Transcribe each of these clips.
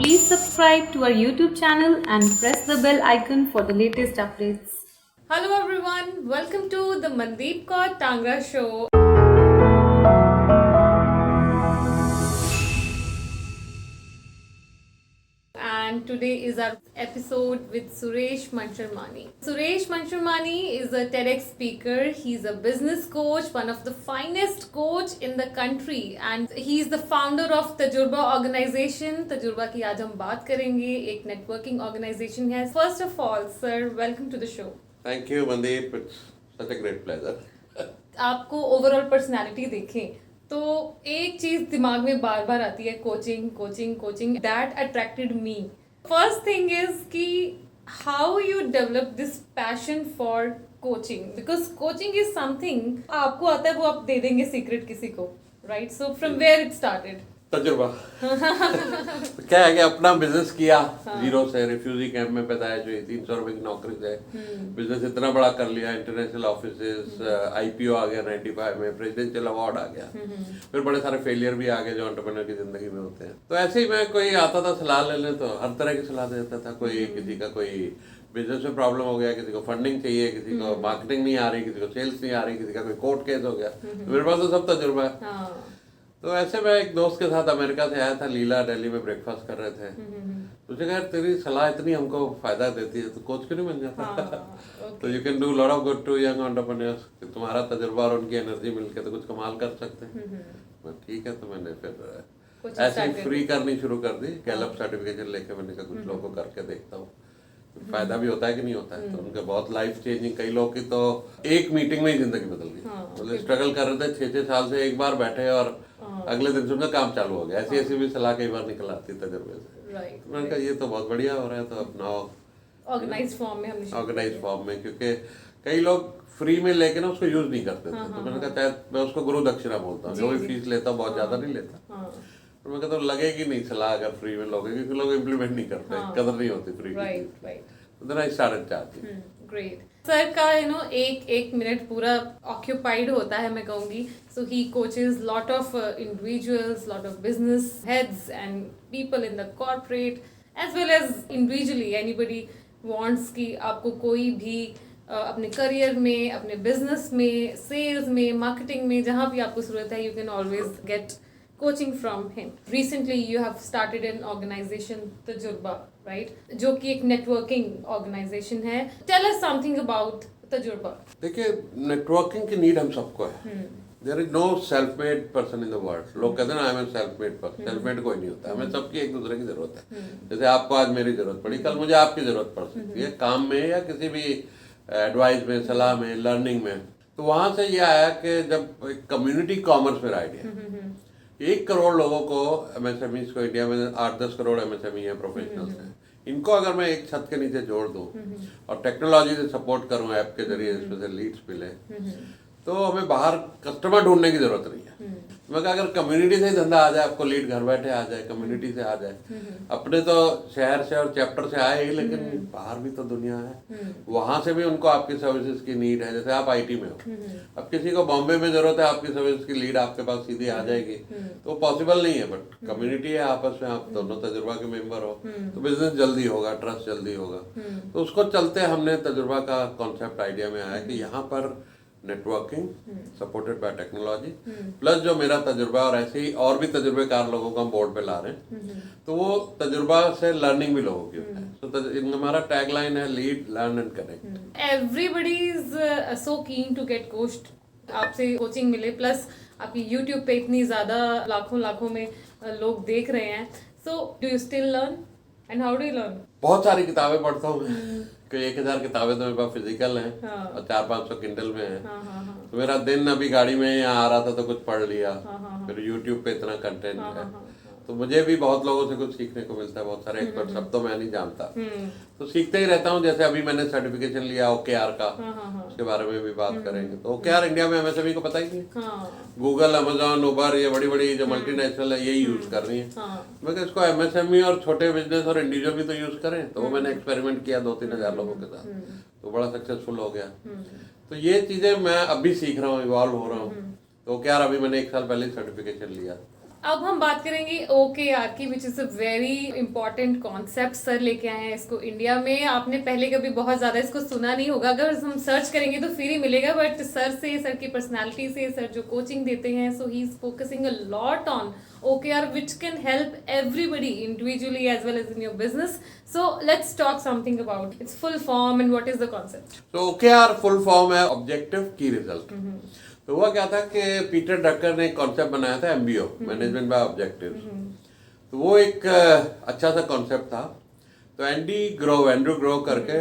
Please subscribe to our YouTube channel and press the bell icon for the latest updates. Hello everyone, welcome to the Mandeep Kaur Tangra show. And today is our episode with Suresh Mancharmani. Suresh Mancharmani is a TEDx speaker. He's a business coach, one of the finest coach in the country, and he's the founder of Tajurba organization. Tajurba की आज हम बात करेंगे. एक networking organization है. First of all, sir, welcome to the show. Thank you, Mandeep. It's such a great pleasure. आपको overall personality देखें तो एक चीज दिमाग में बार बार आती है, coaching coaching coaching. That attracted me. First thing is कि how you develop this passion for coaching, because coaching is something आपको आता है वो आप दे देंगे सीक्रेट किसी को, right? So from where it started? तजुर्बा क्या है कि अपना बिजनेस किया जीरो से. रिफ्यूजी कैंप में पैदा है जो 300 रुपए की नौकरी से बिजनेस इतना बड़ा कर लिया. इंटरनेशनल ऑफिसेस, IPO आ गया 95 में, प्रेसिडेंशियल अवार्ड आ गया. फिर बड़े सारे फेलियर भी आ गए जो एंटरप्रेन्योर की जिंदगी में होते हैं. तो ऐसे ही मैं कोई आता था सलाह लेने तो हर तरह की सलाह देता था. कोई किसी का कोई बिजनेस में प्रॉब्लम हो गया, किसी को फंडिंग चाहिए, किसी को मार्केटिंग नहीं आ रही, किसी को सेल्स नहीं आ रही, किसी का कोई कोर्ट केस हो गया. मेरे पास तो सब तजुर्बा है. तो ऐसे मैं एक दोस्त के साथ अमेरिका से आया था. लीला दिल्ली में ब्रेकफास्ट कर रहे थे. मुझे कहा तेरी सलाह इतनी हमको फायदा देती है तो कोच क्यों नहीं बन जाता? तो you can do lot of good to young entrepreneurs. तुम्हारा तजुर्बा और उनकी एनर्जी मिलके तो कुछ कमाल कर सकते हैं. ठीक है. तो मैंने फिर ऐसे ही फ्री करनी शुरू कर दी. गैलप सर्टिफिकेशन लेके मैंने कहा कुछ लोगों को करके देखता हूँ फायदा भी होता है कि नहीं होता है. तो उनके बहुत लाइफ चेंजिंग, कई लोग की तो एक मीटिंग में ही जिंदगी बदल गई. मतलब स्ट्रगल कर रहे थे 6-6 साल से, एक बार बैठे और अगले दिन से उनका काम चालू हो गया. ऐसी ऐसी भी सलाह कई बार निकल आती तजुर्बे से. तो मैंने कहा ये तो बहुत बढ़िया हो रहा है, तो अपनाओ ऑर्गेनाइज फॉर्म में. क्योंकि कई लोग फ्री में लेके ना उसको यूज नहीं करते थे. तो मैंने कहा मैं उसको गुरु दक्षिणा बोलता हूँ. जो भी फीस लेता हूँ बहुत ज्यादा नहीं लेता. तो मैं कहता हूँ लगेगी नहीं सलाह अगर फ्री में लोगे, क्योंकि लोग इम्प्लीमेंट नहीं करते. कदर नहीं होती फ्री की. तो देन आई स्टार्टेड चाहती. ग्रेट. सर का एक मिनट पूरा ऑक्यूपाइड होता है मैं कहूँगी. So he coaches lot of individuals, lot of business heads and people in the corporate as well as individually. Anybody wants कि आपको कोई भी अपने करियर में, अपने बिजनेस में, सेल्स में, मार्केटिंग में, जहाँ भी आपको जरूरत है, you can always get coaching from him. Recently you have started an organization Tajurba, right? जो कि एक networking organization है. Tell us something about Tajurba. देखिए नेटवर्किंग की नीड हम सबको है. There is no self made person in the world. लोग कहते हैं ना I am self made person. Self made कोई नहीं होता. हमें सबकी एक दूसरे की जरूरत है. जैसे आपको आज मेरी जरूरत पड़ी, कल मुझे आपकी जरूरत पड़ सकती है, काम में या किसी भी एडवाइस में, सलाह में, लर्निंग में. तो वहां से ये आया कि जब कम्युनिटी कॉमर्स मेरा आइडिया, 1 करोड़ लोगों को, MSMEs को इंडिया में 8-10 करोड़ MSME है, प्रोफेशनल्स हैं. इनको अगर मैं एक छत के नीचे जोड़ दूं और टेक्नोलॉजी से सपोर्ट करूं, ऐप के जरिए इसमें से लीड्स मिले, तो हमें बाहर कस्टमर ढूंढने की जरूरत नहीं है. मैं कहा अगर कम्युनिटी से ही धंधा आ जाए, आपको लीड घर बैठे आ जाए, कम्युनिटी से आ जाए. अपने तो शहर से और चैप्टर से आए ही, लेकिन बाहर भी तो दुनिया है. वहां से भी उनको आपकी सर्विसेज की नीड है. जैसे आप IT में हो, अब किसी को बॉम्बे में जरूरत है आपकी सर्विस की, लीड आपके पास सीधी आ जाएगी. तो पॉसिबल नहीं है, बट कम्युनिटी है, आपस में आप दोनों तजुर्बा के मेंबर हो, तो बिजनेस जल्दी होगा, ट्रस्ट जल्दी होगा. तो उसको चलते हमने तजुर्बा का कॉन्सेप्ट आइडिया में आया कि यहाँ पर networking supported by technology plus जो मेरा तजुर्बा, और ऐसे ही और भी तजुर्बेकार लोगों को हम बोर्ड पे ला रहे हैं. तो वो तजुर्बा से लर्निंग भी लोगों की होता है. तो हमारा टैगलाइन है lead, learn and connect. Everybody is so keen to get coached. आपसे कोचिंग मिले, प्लस आपकी यूट्यूब पे इतनी ज्यादा लाखों में लोग देख रहे हैं. So do you still learn and how do you learn? बहुत सारी किताबें पढ़ता हूँ मैं. कि 1000 किताबें तो मेरे पास फिजिकल हैं और 400-500 किंडल में है. तो मेरा दिन अभी गाड़ी में यहाँ आ रहा था तो कुछ पढ़ लिया. फिर यूट्यूब पे इतना कंटेंट है. तो मुझे भी बहुत लोगों से कुछ सीखने को मिलता है. बहुत सारे एक्सपर्ट, सब तो मैं नहीं जानता, तो सीखते ही रहता हूँ. जैसे अभी मैंने सर्टिफिकेशन लिया OKR का, उसके बारे में भी बात करेंगे. तो OKR इंडिया में MSME को पता ही नहीं. गूगल, अमेजोन, उबर, ये बड़ी बड़ी जो मल्टीनेशनल है यही यूज कर रही है. मैं कहता इसको MSME और छोटे बिजनेस और इंडिविजुअल भी तो यूज करें. तो वो मैंने एक्सपेरिमेंट किया 2-3 हजार लोगों के साथ, तो बड़ा सक्सेसफुल हो गया. तो ये चीजें मैं अभी सीख रहा हूँ, इवॉल्व हो रहा हूँ. तो OKR अभी मैंने 1 साल पहले सर्टिफिकेशन लिया. अब हम बात करेंगे OKR की, which is a very important concept. Sir लेके आए हैं इसको इंडिया में। आपने पहले कभी बहुत ज्यादा इसको सुना नहीं होगा, अगर हम सर्च करेंगे तो फिर ही मिलेगा, बट सर की पर्सनालिटी से, सर जो कोचिंग देते हैं, so he is focusing a lot on OKR which can help everybody individually as well as in your business. So let's talk something about its full form and what is the concept. तो OKR full form है objective key result. तो हुआ क्या था कि Peter Drucker ने एक concept बनाया था MBO, मैनेजमेंट बाय ऑब्जेक्टिव। तो वो एक अच्छा सा कॉन्सेप्ट था। तो एंड्रू ग्रोव करके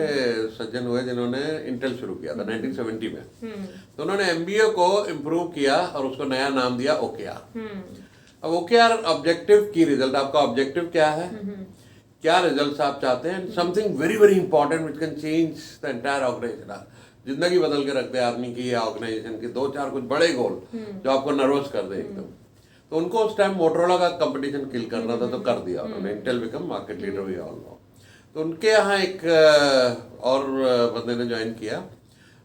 सज्जन हुए जिन्होंने इंटेल शुरू किया था 1970 में। तो उन्होंने MBO को इम्प्रूव किया और उसको नया नाम दिया OKR। अब OKR ऑब्जेक्टिव की रिजल्ट, आपका ऑब्जेक्टिव क्या है, क्या रिजल्ट्स आप चाहते हैं, something very very important which can change the entire organisation, जिंदगी बदल के रख दे आदमी की या ऑर्गेनाइजेशन की। 2-4 कुछ बड़े गोल जो आपको नर्वस कर दे एकदम। तो उनको उस टाइम मोटरोला का कंपटीशन किल करना था, तो कर दिया उन्होंने। Intel become market leader, we all know. तो उनके यहाँ एक और बंदे ने ज्वाइन किया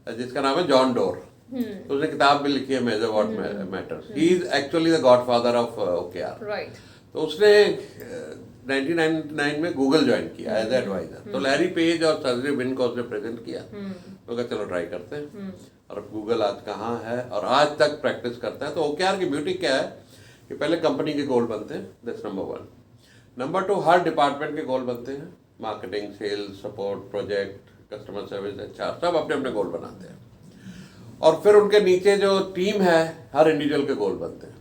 जिसका नाम है जॉन डोर। तो उसने किताब भी लिखी है measure what matters. He is actually the godfather of OKR। Right. तो उसने 1999 में गूगल ज्वाइन किया एज एडवाइजर। तो लैरी पेज और सर्जरी विन को उसने प्रेजेंट किया। तो कहा चलो ट्राई करते हैं। और गूगल आज कहाँ है और आज तक प्रैक्टिस करता है। तो OKR की ब्यूटी क्या है कि पहले कंपनी के गोल बनते हैं, दैट्स नंबर 1। नंबर 2, हर डिपार्टमेंट के गोल बनते हैं। Marketing, sales, support, project, customer service, HR, सब अपने अपने गोल बनाते हैं। और फिर उनके नीचे जो टीम है, हर इंडिविजुअल के गोल बनते हैं।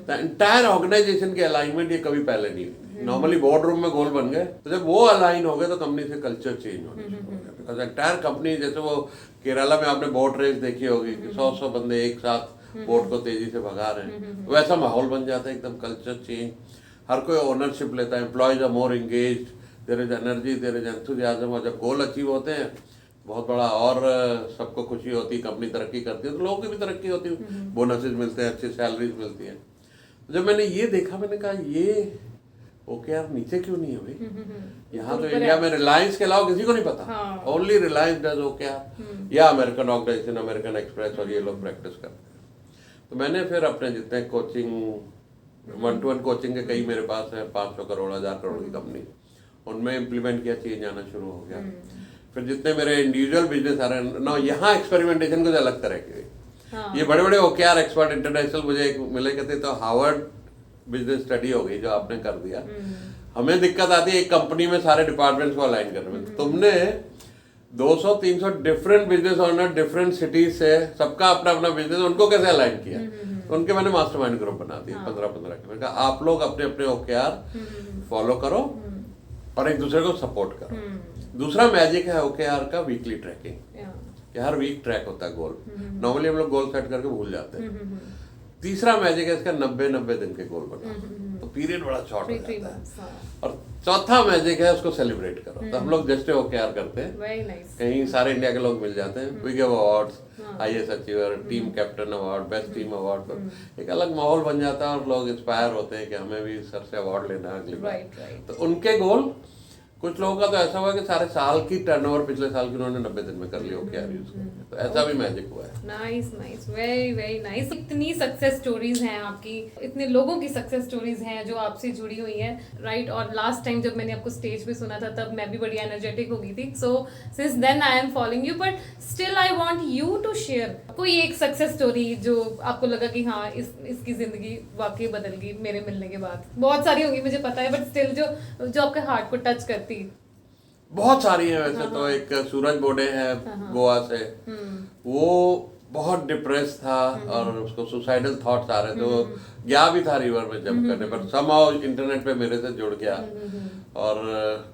द एंटायर ऑर्गेनाइजेशन की अलाइनमेंट ये कभी पहले नहीं हुई। नॉर्मली बोर्ड रूम में गोल बन गए, तो जब वो अलाइन हो गए तो कंपनी से कल्चर चेंज होने शुरू हो गया। बिकॉज एंटायर कंपनी, जैसे वो केरला में आपने बोट रेस देखी होगी कि 100 बंदे एक साथ बोट को तेजी से भगा रहे हैं, वैसा माहौल बन जाता है एकदम, कल्चर चेंज। हर कोई ओनरशिप लेता है, employees are more engaged, there is energy, there is enthusiasm. और जब गोल अचीव होते हैं बहुत बड़ा, और सबको खुशी होती है, कंपनी तरक्की करती है, तो लोगों की भी तरक्की होती है, बोनसेस मिलते हैं, अच्छी सैलरीज मिलती है। जब मैंने ये देखा, मैंने कहा ये OKR नीचे क्यों नहीं है भाई? यहाँ तो इंडिया में रिलायंस के अलावा किसी को नहीं पता। ओनली रिलायंस डज OKR, या अमेरिकन ऑर्गेनाइजेशन, अमेरिकन एक्सप्रेस, और ये लोग प्रैक्टिस करते हैं। तो मैंने फिर अपने जितने कोचिंग, 1-to-1 कोचिंग के कई मेरे पास है, 500 करोड़ 1000 करोड़ की कंपनी, उनमें इम्प्लीमेंट किया, चेंज आना शुरू हो गया। फिर जितने मेरे इंडिविजुअल बिजनेस आ रहे हैं ना, यहाँ एक्सपेरिमेंटेशन कुछ अलग तरह के। ये बड़े बड़े OKR एक्सपर्ट इंटरनेशनल मुझे एक मिले, कहते तो हार्वर्ड बिजनेस स्टडी हो गई जो आपने कर दिया। हमें दिक्कत आती है एक कंपनी में सारे डिपार्टमेंट्स को अलाइन करने में। तुमने 200-300 different business owner different cities से, सबका अपना अपना बिजनेस, उनको कैसे अलाइन किया? तो उनके मैंने मास्टरमाइंड ग्रुप बना दिए 15-15 के। मैंने कहा आप लोग अपने अपने OKR फॉलो करो और एक दूसरे को सपोर्ट करो। दूसरा मैजिक है OKR का वीकली ट्रैकिंग, कि हर वीक ट्रैक होता है गोल। नॉर्मली हम लोग गोल सेट करके भूल जाते हैं। तीसरा मैजिक है इसका 90-90 दिन के गोल बनाओ, तो पीरियड बड़ा शॉर्ट हो जाता है। और चौथा मैजिक है उसको सेलिब्रेट करो। तो हम लोग जस्ट OKR करते हैं, कहीं सारे इंडिया के लोग मिल जाते हैं, we give awards, IAS achiever, team captain award, best team award, तो एक अलग माहौल बन जाता है और लोग इंस्पायर होते हैं कि हमें भी सर से अवार्ड लेना है अगली बार। तो उनके गोल, कुछ लोगों का तो ऐसा हुआ कि सारे साल की टर्नओवर पिछले साल की उन्होंने 90 दिन में कर लिया OKR यूज करके। तो ऐसा भी मैजिक हुआ है। Nice, very very nice. इतनी सक्सेस स्टोरीज हैं आपकी, इतने लोगों की सक्सेस स्टोरीज हैं जो आपसे जुड़ी हुई हैं, राइट। और लास्ट टाइम जब मैंने आपको स्टेज पे सुना था तब मैं भी बड़ी एनर्जेटिक हो गई थी। So since then I am following you, but still I want you to share कोई एक सक्सेस स्टोरी जो आपको लगा कि हाँ इसकी जिंदगी वाकई बदल गई मेरे मिलने के बाद। बहुत सारी होंगी मुझे पता है, बट स्टिल जो आपके हार्ट को टच करती। बहुत सारी है वैसे। तो एक सूरज बोडे है गोवा से, वो बहुत डिप्रेस था और उसको सुसाइडल थॉट्स आ रहे थे। वो गया भी था रिवर में जंप करने पर, समहाउ इंटरनेट पे मेरे से जुड़ गया और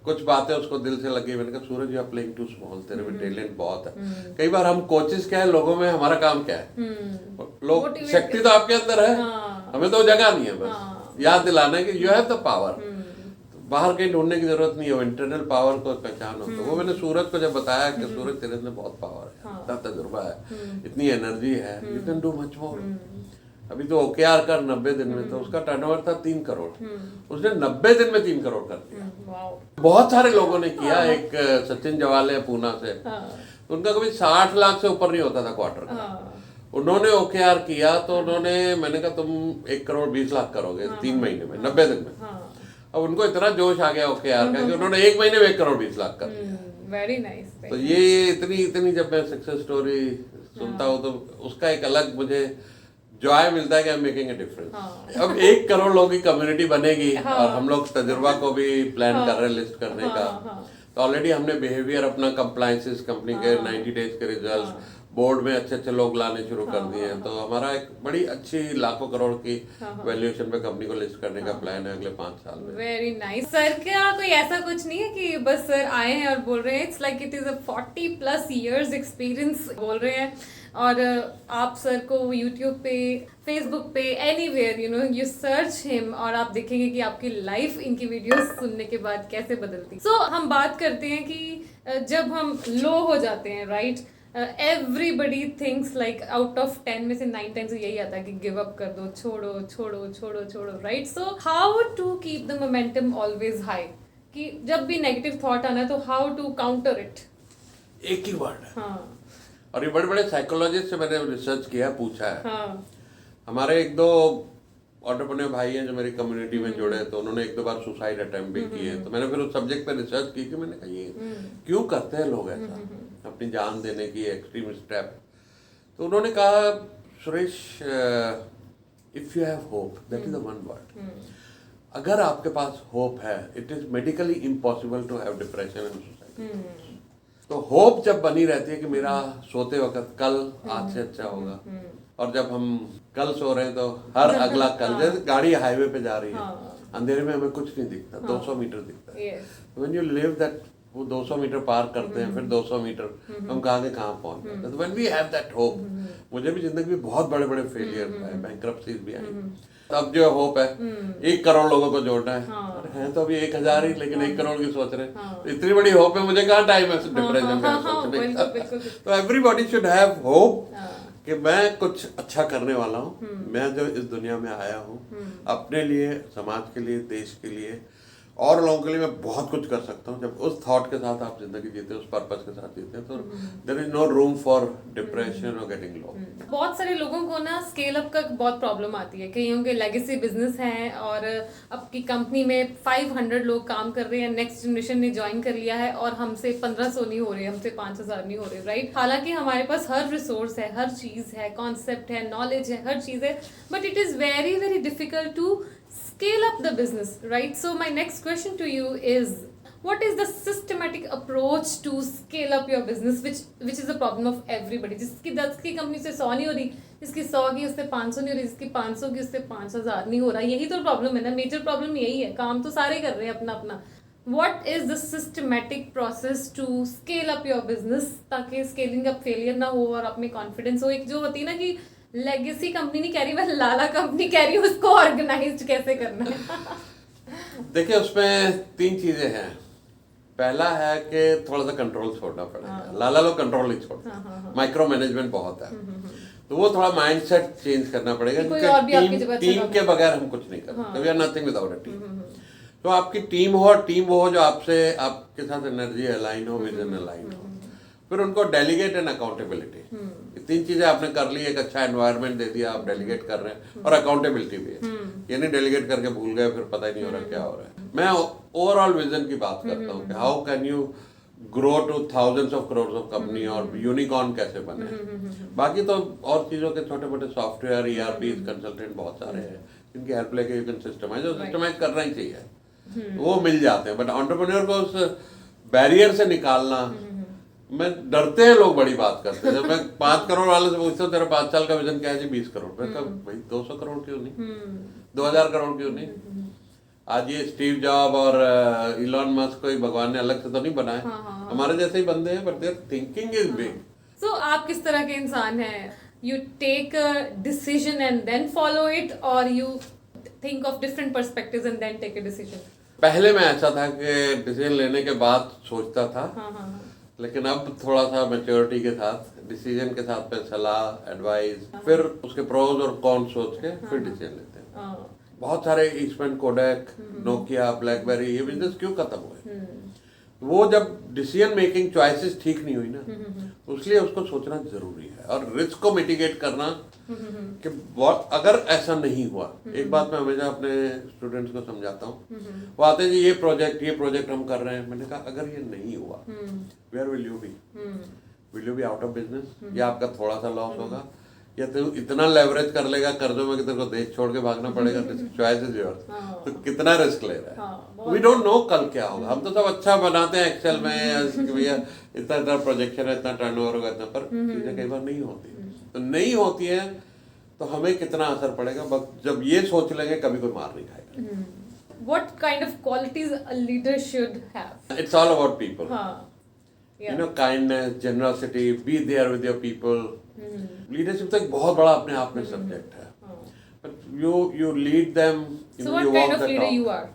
कुछ बातें उसको दिल से लगी। मैंने कहा Suraj, you are playing too small, तेरे में टैलेंट बहुत है। कई बार हम कोचेस क्या है, लोगों में हमारा काम क्या है, लोग शक्ति तो आपके अंदर है, हमें तो जगह नहीं है, बस याद दिलाना है कि यू हैव द पावर। बाहर कहीं ढूंढने की जरूरत नहीं है, इंटरनल पावर को पहचानो। तो वो मैंने सूरज को जब बताया कि सूरज तेरे अंदर बहुत पावर है, इतना तजुर्बा है, इतनी एनर्जी है, you can do much more. अभी तो OKR कर 90 दिन में, तो उसका टर्नओवर था 3 करोड़, उसने 90 दिन में 3 करोड़ कर दिया। बहुत सारे लोगों ने किया। एक सचिन जवाले पूना से, उनका कभी 60 लाख से ऊपर नहीं होता था क्वार्टर का, उन्होंने OKR किया तो उन्होंने, मैंने कहा तुम 1 करोड़ 20 लाख करोगे 3 महीने में, 90 दिन में। अब उनको इतना जोश आ गया OKR का कि उन्होंने 1 महीने में 1 करोड़ 20 लाख कर दिया। Very nice. तो ये इतनी जब मैं सक्सेस स्टोरी सुनता हूँ तो उसका एक अलग मुझे जॉय मिलता है कि I am making a difference. अब 1 करोड़ लोगों की कम्युनिटी बनेगी और हम लोग तजुर्बा को भी प्लान कर रहे हैं लिस्ट करने का। तो ऑलरेडी हमने बिहेवियर अपना, कंप्लायंसेस कंपनी के 90 डेज के रिजल्ट, बोर्ड में अच्छे लोग लाने शुरू कर दिए हैं। तो हमारा एक बड़ी अच्छी लाखों करोड़ की वैल्यूएशन पे कंपनी को लिस्ट करने का प्लान है अगले 5 साल में। Very nice. सर क्या कोई ऐसा कुछ नहीं है कि बस सर आए हैं और बोल रहे हैं, it's like it is a 40+ years experience बोल रहे हैं, और आप सर को यूट्यूब पे, फेसबुक पे, एनीवेयर यू सर्च हिम और आप देखेंगे कि आपकी लाइफ इनकी वीडियोस सुनने के बाद कैसे बदलती। सो हम बात करते हैं कि जब हम लो हो जाते हैं, right, everybody thinks like out of 10 में से 9 टाइम्स यही आता है कि गिव अप कर दो, छोड़ो छोड़ो छोड़ो छोड़ो, right. So how to keep the momentum always high, कि जब भी नेगेटिव थॉट आना है तो हाउ टू काउंटर इट? एक ही वर्ड है। और ये बड़े बड़े साइकोलॉजिस्ट से मैंने रिसर्च किया, पूछा है। हमारे 1-2 एंटरप्रेन्योर भाई हैं जो मेरी कम्युनिटी में जुड़े, तो उन्होंने 1-2 बार सुसाइड अटेम्प्ट भी किए। तो मैंने फिर उस सब्जेक्ट पे रिसर्च की कि मैंने कहा ये क्यों करते हैं लोग ऐसा, अपनी जान देने की एक्सट्रीम स्टेप। तो उन्होंने कहा, Suresh, if you have hope, that is the one word. अगर आपके पास होप है, it is medically impossible to have depression and suicide. तो होप जब बनी रहती है कि मेरा सोते वक्त कल आज से अच्छा होगा, और जब हम कल सो रहे हैं तो हर अगला कल, जैसे गाड़ी हाईवे पे जा रही है, अंधेरे में हमें कुछ नहीं दिखता, 200 मीटर दिखता है। व्हेन यू लिव दैट, वो 200 मीटर पार करते हैं, फिर 200 मीटर हम कहाँ के कहाँ पहुंच जाते हैं। तो when we have that hope, मुझे भी जिंदगी में बहुत बड़े बड़े फेलियर आए, बैंक्रप्सीज भी आई, अब जो होप है 1 करोड़ लोगों को जोड़ना है तो अभी 1000 ही, लेकिन 1 करोड़ की सोच रहे हैं। इतनी बड़ी होप है, मुझे कहाँ टाइम है डिप्रेशन में सोचने का। तो एवरीबॉडी शुड हैव होप कि मैं कुछ अच्छा करने वाला हूँ। मैं जो इस दुनिया में आया हूँ अपने लिए, समाज के लिए, देश के लिए और लोगों के लिए मैं बहुत कुछ कर सकता हूँ। जब उस थॉट के साथ आप जिंदगी जीते हैं, उस पर्पस के साथ जीते हैं, तो there is no room for depression और गेटिंग लो। बहुत सारे लोगों को ना स्केल अप का बहुत प्रॉब्लम आती है। कईयों के लेगेसी बिजनेस हैं और आपकी कंपनी में 500 लोग काम कर रहे हैं, नेक्स्ट जनरेशन ने ज्वाइन कर लिया है और हमसे 1500 नहीं हो रहे, हमसे 5000 नहीं हो रहे, राइट। हालांकि हमारे पास हर रिसोर्स है, हर चीज है, कॉन्सेप्ट है, नॉलेज है, हर चीज है, but it is very very difficult to scale up the business, right? So my next question to you is, what is the systematic approach to scale up your business, which is a problem of everybody? जिसकी 10 की company से 100 नहीं हो रही, जिसकी 100 की उससे 500 नहीं हो रही, जिसकी 500 की उससे 5000 नहीं हो रहा, यही तो प्रॉब्लम है ना। मेजर प्रॉब्लम यही है, काम तो सारे कर रहे हैं अपना अपना। What is the systematic process to scale up your business, ताकि स्केलिंग अप फेलियर ना हो और आप में कॉन्फिडेंस हो? एक जो होती है ना कि लेगेसी कंपनी नहीं कह रही, मैं लाला कंपनी कह रही हूँ, उसको ऑर्गेनाइज्ड कैसे करना है? देखिए, उसमें 3 चीजें हैं। पहला है कि थोड़ा सा कंट्रोल छोड़ना पड़ेगा। लाला लोग कंट्रोल नहीं छोड़ते, माइक्रो मैनेजमेंट बहुत है, तो वो थोड़ा माइंडसेट चेंज करना पड़ेगा। टीम के बगैर हम कुछ नहीं करते, we are nothing without a team. तो आपकी टीम हो, और टीम वो हो जो आपके साथ एनर्जी अलाइन हो, विजन अलाइन हो। फिर उनको डेलीगेट एंड अकाउंटेबिलिटी, 3 चीजें आपने कर ली। एक अच्छा एनवायरनमेंट दे दिया, आप डेलीगेट कर रहे हैं, और अकाउंटेबिलिटी भी है। ये नहीं डेलीगेट करके भूल गए, फिर पता ही नहीं हो रहा क्या हो रहा है। मैं ओवरऑल विजन की बात करता हूँ कि how can you grow two thousands of crore of company, और यूनिकॉर्न कैसे बने। बाकी तो और चीजों के छोटे मोटे सॉफ्टवेयर, ERP कंसल्टेंट बहुत सारे हैं जिनकी हेल्प लेके यू कैन सिस्टमाइज, और सिस्टमाइज करना ही चाहिए, वो मिल जाते हैं। बट एंटरप्रेन्योर को उस बैरियर से निकालना, मैं डरते हैं लोग, बड़ी बात करते हैं। जब मैं 5 करोड़ वाले से पूछता हूँ तेरा 5 साल का विजन क्या है जी? 20 करोड़। मैं कहा भाई 200 करोड़ क्यों नहीं, 2000 करोड़ क्यों नहीं? आज ये स्टीव जॉब और इलॉन मस्क को भगवान ने अलग से तो नहीं बनाए, हमारे जैसे ही बंदे हैं, but their thinking is big. So आप किस तरह के इंसान हैं? You take a decision and then follow it, और you think of different perspectives and then take a decision? पहले मैं ऐसा था कि डिसीजन लेने के बाद सोचता था, लेकिन अब थोड़ा सा मैच्योरिटी के साथ, डिसीजन के साथ पे सलाह, एडवाइस, फिर उसके प्रोज और कॉन सोच के फिर डिसीजन लेते हैं। बहुत सारे ईस्टमैन, कोडैक, नोकिया, ब्लैकबेरी, ये बिजनेस क्यों खत्म हुए? वो जब डिसीजन मेकिंग चॉइसेस ठीक नहीं हुई ना, तो इसलिए उसको सोचना जरूरी है और रिस्क को मिटिगेट करना कि अगर ऐसा नहीं हुआ। एक बात मैं हमेशा अपने स्टूडेंट्स को समझाता हूँ, वो आते हैं जी ये प्रोजेक्ट हम कर रहे हैं। मैंने कहा अगर ये नहीं हुआ, where will you be out of business, या आपका थोड़ा सा लॉस होगा, या तो इतना लेवरेज कर लेगा कर्जों में कि तेरे को देश छोड़ के भागना पड़ेगा। Choice is yours. तो कितना रिस्क ले रहा है, वी डोंट नो कल क्या होगा। हम तो सब अच्छा बनाते हैं एक्सेल में, भैया इतना प्रोजेक्शन है, इतना टर्नओवर होगा, इतना, पर चीजें कई बार नहीं होती। तो नहीं होती है तो हमें कितना असर पड़ेगा, बस जब ये सोच लेंगे कभी कोई मार नहीं खाएगा। What kind of qualities a leader should have? It's all about people. Yeah. You know, kindness, generosity, be there with your people. Leadership तो एक बहुत बड़ा अपने आप में सब्जेक्ट है, but you lead them. So what kind of leader you are?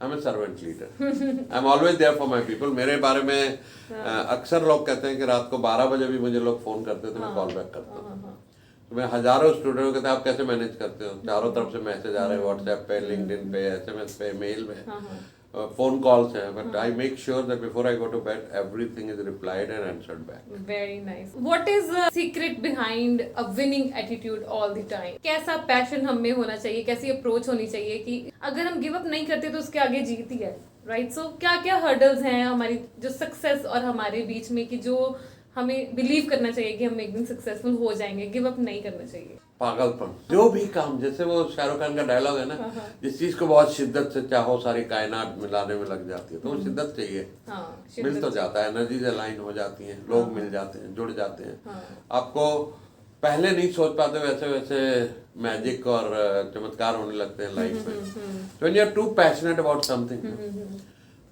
I'm a servant leader. I'm always there for my people. मेरे बारे में अक्सर लोग कहते हैं कि रात को 12 बजे भी मुझे लोग फोन करते हैं तो मैं कॉल बैक करता हूँ। तो मैं हजारों स्टूडेंट को कहते हैं आप कैसे मैनेज करते हो, चारों तरफ से मैसेज आ रहे हैं, व्हाट्सएप पे, लिंक्डइन पे, एसएमएस पे, मेल में, फोन कॉल्स हैं, but I make sure that before I go to bed everything is replied and answered back. Very nice. What is the secret behind a winning attitude all the time? कैसा passion हम में होना चाहिए, कैसी approach होनी चाहिए कि अगर हम गिव अप नहीं करते तो उसके आगे जीत ही है, राइट? सो क्या क्या हर्डल्स हैं हमारी जो सक्सेस और हमारे बीच में कि जो हमें बिलीव करना चाहिए कि हम एक दिन सक्सेसफुल हो जाएंगे, गिव अप नहीं करना चाहिए? पागलपन। जो भी काम, जैसे वो शाहरुख खान का डायलॉग है ना, जिस चीज को बहुत शिद्दत से चाहो सारी कायनात मिलाने में लग जाती है, तो वो शिद्दत चाहिए। मिल तो जाता है, एनर्जीज अलाइन हो जाती हैं, लोग मिल जाते हैं, जुड़ जाते हैं। आपको पहले नहीं सोच पाते, वैसे वैसे मैजिक और चमत्कार होने लगते हैं लाइफ में। When you are too passionate about something.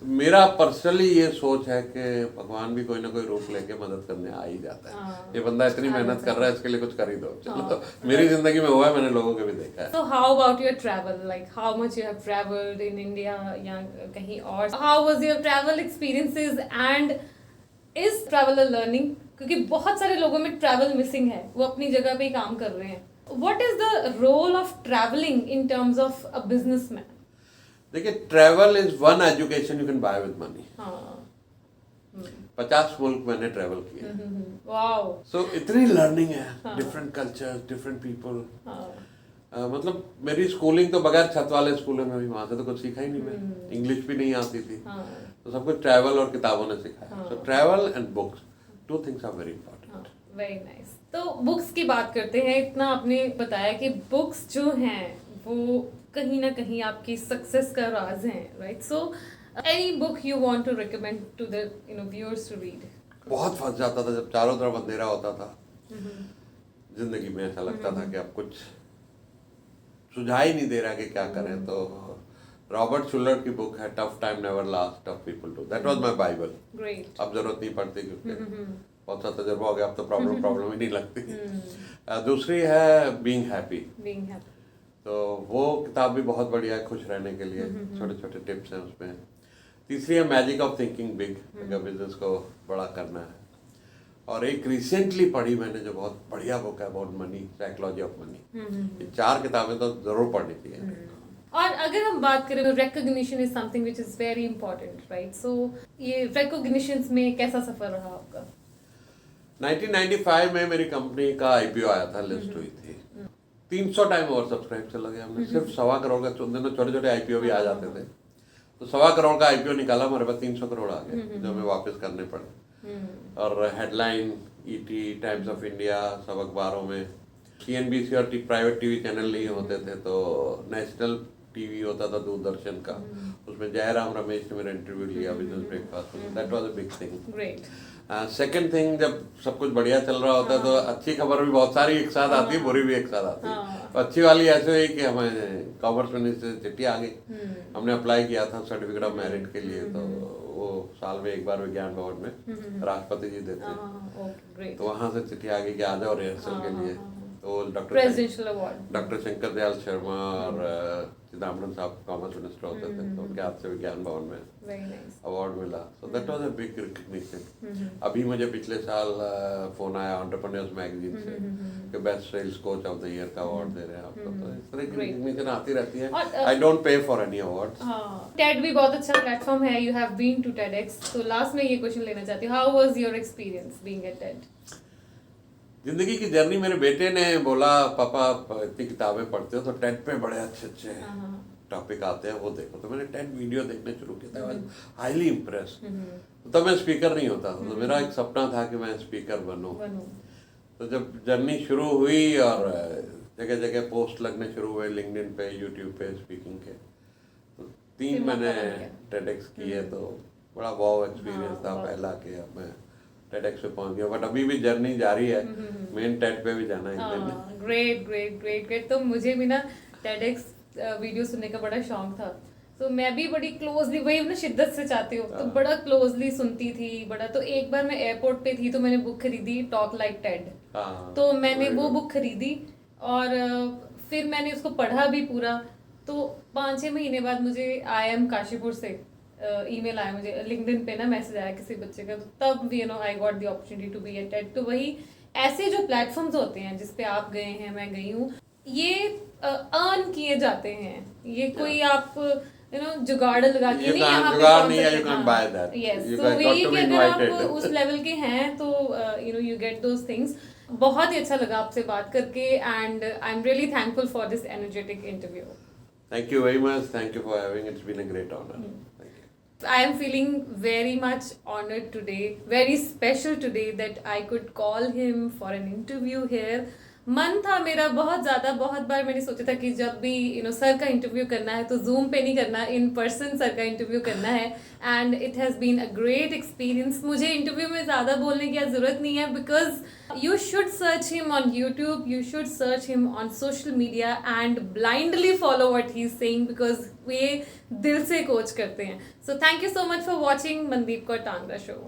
तो मेरा पर्सनली ये सोच है कि भगवान भी कोई ना कोई रूप लेके मदद करने आ ही जाता है। ये बंदा इतनी मेहनत कर रहा है, इसके लिए कुछ कर ही दो। चलो, तो मेरी जिंदगी में हुआ है, मैंने लोगों के भी देखा है। So how about your travel? Like how much you have traveled in India या कहीं और? How was your travel experiences and is travel a learning? क्योंकि बहुत सारे लोगों में travel missing है, वो अपनी जगह पे ही काम कर रहे हैं। What is the role of traveling in terms of a businessman? देखिए, travel is one education you can buy with money. 50 मुल्क मैंने ट्रैवल किया। वाओ। सो इतनी लर्निंग है, डिफरेंट कल्चर, डिफरेंट पीपल। मतलब मेरी स्कूलिंग तो बगैर छत वाले स्कूलों में भी, वहां से तो कुछ सीखा ही नहीं मैं, इंग्लिश भी नहीं आती थी। तो सब कुछ ट्रैवल और किताबों ने सिखाया। So travel and books, two things are very important. Very nice. तो बुक्स की बात करते हैं। इतना आपने बताया कि बुक्स जो हैं वो कहीं ना कहीं आपकी सक्सेस का राज है, right? So any book you want to recommend to the viewers to read? बहुत फंस जाता था जब चारों तरफ अंधेरा होता था जिंदगी में। ऐसा लगता था कि अब कुछ सुझाव ही नहीं दे रहा कि क्या करें। तो रॉबर्ट शुलर की बुक है tough time never last, tough people too, that was my bible. Great. अब जरूरत नहीं पड़ती क्योंकि बहुत सा तजुर्बा हो गया, अब तो प्रॉब्लम ही नहीं लगती। दूसरी है बीइंग हैप्पी। तो वो किताब भी बहुत बढ़िया है खुश रहने के लिए, छोटे छोटे टिप्स हैं उसमें। तीसरी है मैजिक ऑफ थिंकिंग बिग, अगर बिजनेस को बड़ा करना है। और एक रिसेंटली पढ़ी मैंने जो बहुत बढ़िया बुक है about money, psychology of money. ये 4 किताबें तो जरूर पढ़नी चाहिए। और अगर हम बात करें तो recognition is something which is very important, right? So ये रिकॉग्निशंस में कैसा सफर रहा आपका? 1995 में मेरी कंपनी का आईपीओ आया था, लिस्ट हुई थी। 300 टाइम ओवर सब्सक्राइब चला गया। हमने सिर्फ 1.25 करोड़ का, छोटे छोटे आईपीओ भी आ जाते थे, तो 1.25 करोड़ का आईपीओ निकाला, हमारे पास 300 करोड़ आ गए जो हमें वापस करने पड़े। और headline ET, times of India, सब अखबारों में। सीएनबीसी और प्राइवेट टीवी चैनल नहीं होते थे, तो नेशनल टीवी होता था दूरदर्शन का, उसमें जयराम रमेश ने मेरा इंटरव्यू लिया बिजनेस ब्रेकफास्ट में। That was a big thing. Great. Second thing, जब सब कुछ बढ़िया चल रहा होता है तो अच्छी खबर भी बहुत सारी एक साथ आती है, बुरी भी एक साथ आती है। तो अच्छी वाली ऐसे हुई कि हमें कॉमर्स मिनिस्टर से चिट्ठी आ गई। हमने अप्लाई किया था सर्टिफिकेट ऑफ मेरिट के लिए, तो वो साल में एक बार विज्ञान भवन में राष्ट्रपति जी देते हैं, तो वहां से चिट्ठी आ गई कि आ जाओ रिहर्सल के लिए। तो डॉक्टर शंकर दयाल शर्मा और चिदम्बरम साहब कॉमर्स मिनिस्टर होते थे, तो उनके हाथ से विज्ञान भवन में Very nice. अवार्ड मिला, so that was a big recognition. अभी मुझे पिछले साल फोन आया एंटरप्रेन्योर्स मैगजीन से कि best sales coach of the year का अवार्ड दे रहे हैं आपको, तो इस तरह की रिकग्निशन आती रहती है। और, I don't pay for any awards. TED भी बहुत अच्छा प्लेटफॉर्म है, you have been to TEDx, तो लास्ट में ये क्वेश्चन लेना चाहती हूँ, how was your experience being at TED? जिंदगी की जर्नी, मेरे बेटे ने बोला पापा आप इतनी किताबें पढ़ते हो तो टेड पे बड़े अच्छे अच्छे टॉपिक आते हैं, वो देखो। तो मैंने टेड वीडियो देखने शुरू किया था, हाईली इम्प्रेस्ड। तब मैं स्पीकर नहीं होता था, तो मेरा एक सपना था कि मैं स्पीकर बनूं। तो जब जर्नी शुरू हुई और जगह जगह पोस्ट लगने शुरू हुए, लिंक्डइन पे, यूट्यूब पे स्पीकिंग के, तो 3 मैंने TEDx किए, तो बड़ा वाव एक्सपीरियंस था पहला कि अब मैं TEDx पे पहुंच गया। बट अभी भी जर्नी जारी है, मेन TED पे भी जाना है। Great great great great. तो मुझे भी ना TEDx वीडियो सुनने का बड़ा शौक था, तो मैं भी बड़ी क्लोजली, वही ना शिद्दत से चाहती हूँ, तो बड़ा क्लोजली सुनती थी बड़ा। तो एक बार मैं एयरपोर्ट पे थी, तो मैंने बुक खरीदी टॉक लाइक टेड, तो मैंने वो बुक खरीदी और फिर मैंने उसको पढ़ा भी पूरा। तो 5-6 महीने बाद मुझे IIM काशीपुर से ईमेल आया, मुझे लिंक्डइन पे ना मैसेज आया किसी बच्चे का, तो तब you know I got the opportunity to be at TED। तो वही ऐसे जो प्लेटफॉर्म्स होते हैं जिस पे आप गए हैं, मैं गई हूँ, ये अर्न किए जाते हैं, ये कोई आप यू नो जुगाड़ लगा के नहीं यहाँ पे पहुंच सकते। यस, तो वही कि अगर आप उस लेवल के हैं तो you know you get those things. बहुत ही अच्छा लगा आपसे बात करके, and I am really thankful for this energetic interview. Thank you very much. Thank you for having. It's been a great honor. Thank you. I am feeling very much honored today, very special today that I could call him for an interview here. मन था मेरा बहुत ज़्यादा, बहुत बार मैंने सोचा था कि जब भी यू नो सर का इंटरव्यू करना है तो जूम पे नहीं करना, इन पर्सन सर का इंटरव्यू करना है, and it has been a great experience. मुझे इंटरव्यू में ज़्यादा बोलने की ज़रूरत नहीं है, because you should search him on YouTube, you should search him on social media and blindly follow what he is saying, because वे दिल से कोच करते हैं। So thank you so much for watching Mandeep Kaur Tangra show.